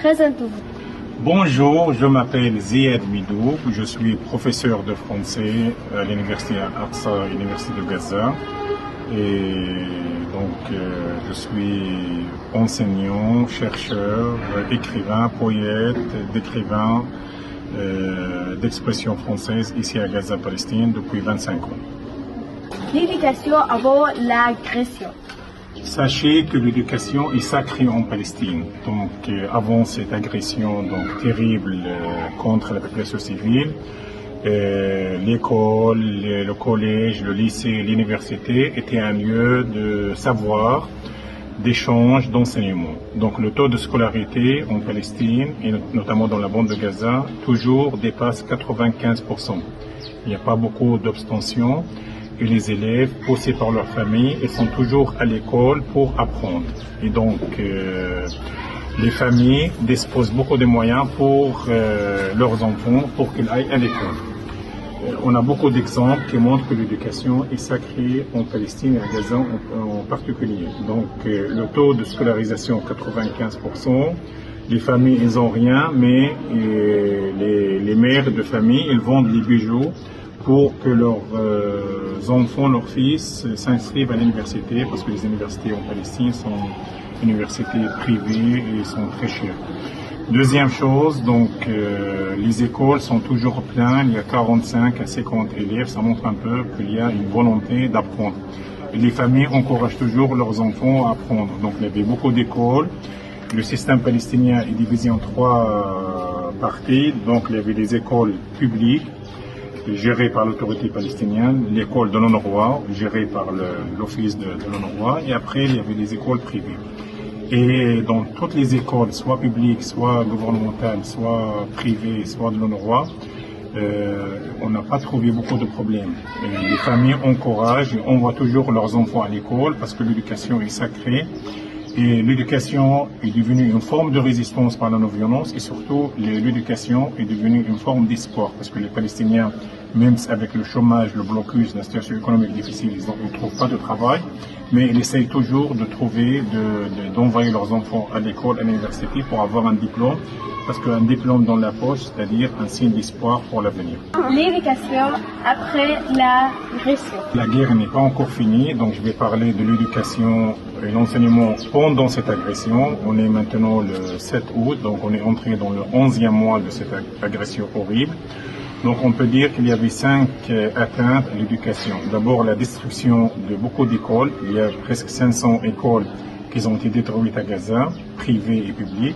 Présentez-vous. Bonjour, je m'appelle Ziad Midou, je suis professeur de français à l'université Al-Aqsa, université de Gaza. Et donc je suis enseignant, chercheur, écrivain, poète, d'écrivain d'expression française ici à Gaza, Palestine, depuis 25 ans. L'éducation avant l'agression. Sachez que l'éducation est sacrée en Palestine. Donc, avant cette agression terrible contre la population civile, l'école, le collège, le lycée, l'université étaient un lieu de savoir, d'échange, d'enseignement. Donc, le taux de scolarité en Palestine, et notamment dans la bande de Gaza, toujours dépasse 95%. Il n'y a pas beaucoup d'abstention. Et les élèves, poussés par leur famille, ils sont toujours à l'école pour apprendre. Et donc, les familles disposent beaucoup de moyens pour leurs enfants, pour qu'ils aillent à l'école. On a beaucoup d'exemples qui montrent que l'éducation est sacrée en Palestine et à Gaza en particulier. Donc, le taux de scolarisation, 95%. Les familles, ils n'ont rien, mais les mères de famille, ils vendent les bijoux pour que leurs enfants, leurs fils s'inscrivent à l'université, parce que les universités en Palestine sont universités privées et sont très chères. Deuxième chose, donc les écoles sont toujours pleines, il y a 45 à 50 élèves, ça montre un peu qu'il y a une volonté d'apprendre. Et les familles encouragent toujours leurs enfants à apprendre. Donc il y avait beaucoup d'écoles. Le système palestinien est divisé en trois parties. Donc il y avait des écoles publiques, gérée par l'autorité palestinienne, l'école de l'UNRWA, gérée par l'office de l'UNRWA, et après il y avait des écoles privées. Et dans toutes les écoles, soit publiques, soit gouvernementales, soit privées, soit de l'UNRWA, on n'a pas trouvé beaucoup de problèmes. Les familles encouragent et envoient toujours leurs enfants à l'école parce que l'éducation est sacrée. Et l'éducation est devenue une forme de résistance par la non-violence et surtout l'éducation est devenue une forme d'espoir parce que les Palestiniens, même avec le chômage, le blocus, la situation économique difficile, ils ne trouvent pas de travail, mais ils essayent toujours de trouver, d'envoyer leurs enfants à l'école, à l'université pour avoir un diplôme, parce qu'un diplôme dans la poche, c'est-à-dire un signe d'espoir pour l'avenir. L'éducation après l'agression. La guerre n'est pas encore finie, donc je vais parler de l'éducation et l'enseignement pendant cette agression. On est maintenant le 7 août, donc on est entré dans le 11e mois de cette agression horrible. Donc on peut dire qu'il y avait 5 atteintes à l'éducation. D'abord la destruction de beaucoup d'écoles. Il y a presque 500 écoles qui ont été détruites à Gaza, privées et publiques.